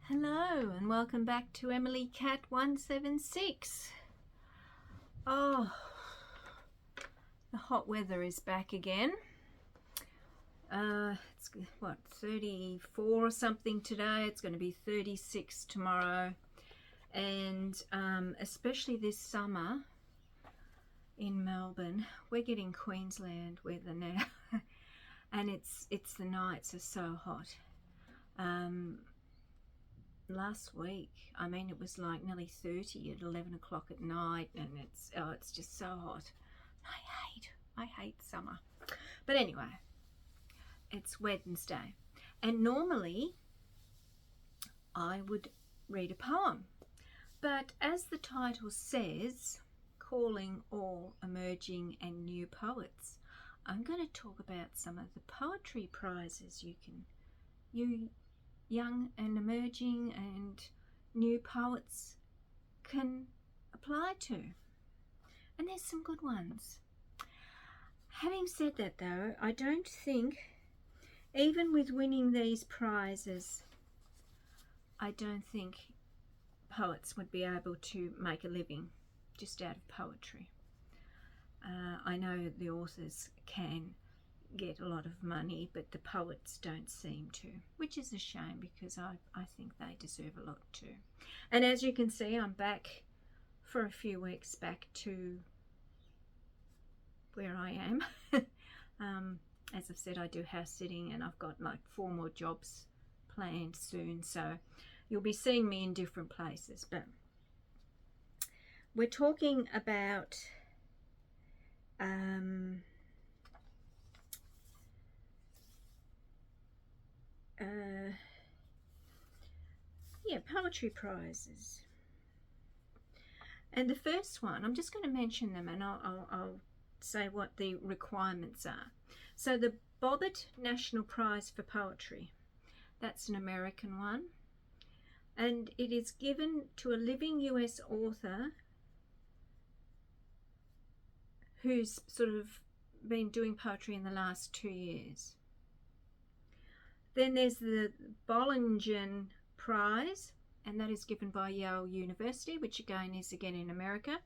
Hello and welcome back to Emily Cat 176. Oh, the hot weather is back again. It's what, 34 or something today. It's going to be 36 tomorrow, and especially this summer in Melbourne, we're getting Queensland weather now, and it's the nights are so hot. Last week, I mean, it was like nearly 30 at 11 o'clock at night, and it's just so hot. I hate summer. But anyway, it's Wednesday, and normally I would read a poem, but as the title says, calling all emerging and new poets, I'm going to talk about some of the poetry prizes you young and emerging and new poets can apply to. And there's some good ones. Having said that though, I don't think, even with winning these prizes, I don't think poets would be able to make a living just out of poetry. I know the authors can get a lot of money, but the poets don't seem to, which is a shame because I think they deserve a lot too. And as you can see, I'm back for a few weeks back to where I am. As I've said, I do house sitting and I've got like 4 more jobs planned soon, so you'll be seeing me in different places. But we're talking about poetry prizes. And the first one, I'm just going to mention them, and I'll say what the requirements are. So the Bobbitt National Prize for Poetry, that's an American one, and it is given to a living US author who's sort of been doing poetry in the last 2 years. Then there's the Bollingen Prize, and that is given by Yale University, which again is in America,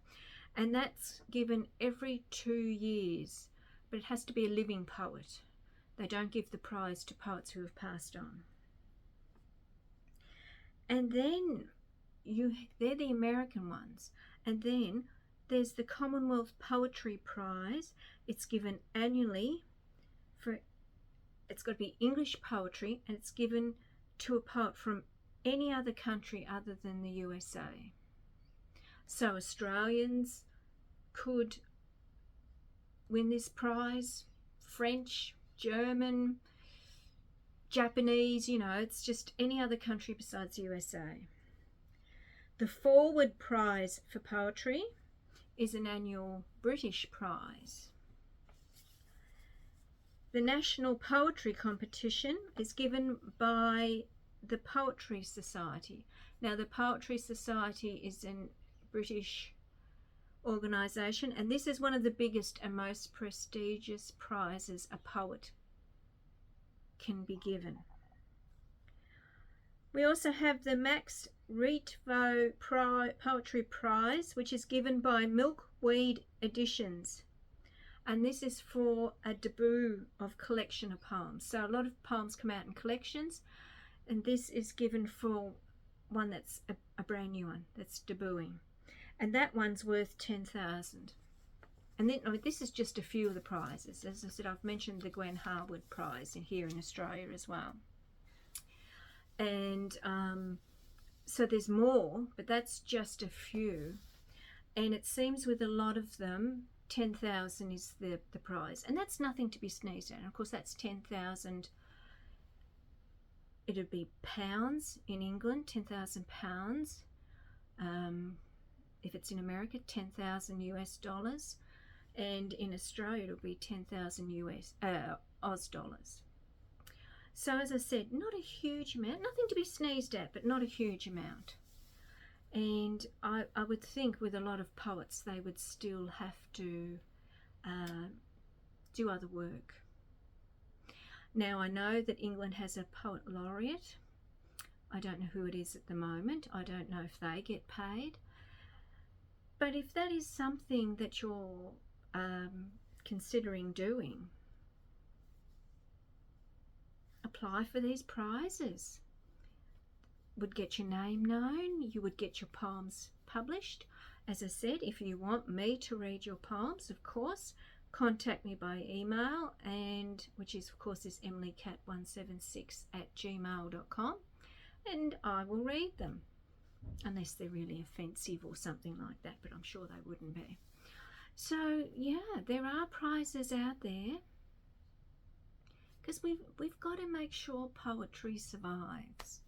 and that's given every 2 years, but it has to be a living poet. They don't give the prize to poets who have passed on. And then they're the American ones. And then there's the Commonwealth Poetry Prize. It's given annually it's got to be English poetry, and it's given to a poet from any other country other than the USA. So Australians could win this prize, French, German, Japanese, it's just any other country besides USA. The Forward Prize for Poetry is an annual British prize. The National Poetry Competition is given by the Poetry Society. Now, the Poetry Society is a British organisation, and this is one of the biggest and most prestigious prizes a poet can be given. We also have the Max Rietveld Poetry Prize, which is given by Milkweed Editions, and this is for a debut of collection of poems. So a lot of poems come out in collections, and this is given for one that's a brand new one that's debuting, and that one's worth 10,000. And then this is just a few of the prizes. As I said, I've mentioned the Gwen Harwood Prize here in Australia as well, and so there's more, but that's just a few. And it seems with a lot of them, 10,000 is the prize, and that's nothing to be sneezed at. And of course, that's 10,000. It'd be pounds in England, 10,000 pounds. If it's in America, 10,000 US dollars, and in Australia it'll be 10,000 Oz dollars. So as I said, not a huge amount, nothing to be sneezed at, but not a huge amount. And I would think with a lot of poets, they would still have to do other work. Now, I know that England has a poet laureate, I don't know who it is at the moment. I don't know if they get paid. But if that is something that you're considering doing, apply for these prizes. Would get your name known, you would get your poems published. As I said, if you want me to read your poems, of course, contact me by email, and which is of course is emilycat176@gmail.com, and I will read them, unless they're really offensive or something like that, but I'm sure they wouldn't be. So yeah, there are prizes out there, because we've got to make sure poetry survives.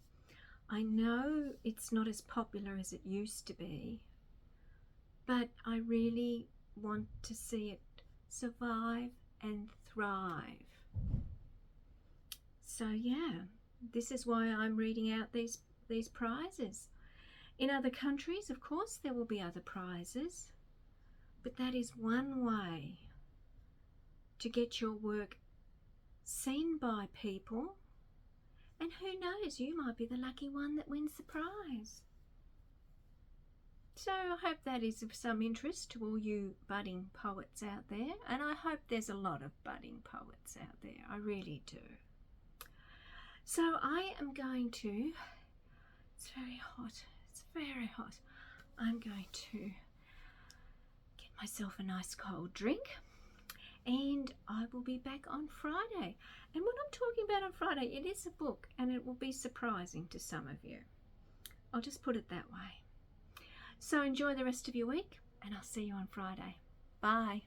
I know it's not as popular as it used to be, but I really want to see it survive and thrive. So yeah, this is why I'm reading out these prizes. In other countries, of course, there will be other prizes, but that is one way to get your work seen by people, and who knows, you might be the lucky one that wins the prize. So I hope that is of some interest to all you budding poets out there, and I hope there's a lot of budding poets out there. I really do. So I am going to, it's very hot, it's very hot. I'm going to get myself a nice cold drink, and I will be back on Friday. And what I'm talking about on Friday, it is a book, and it will be surprising to some of you. I'll just put it that way. So enjoy the rest of your week, and I'll see you on Friday. Bye.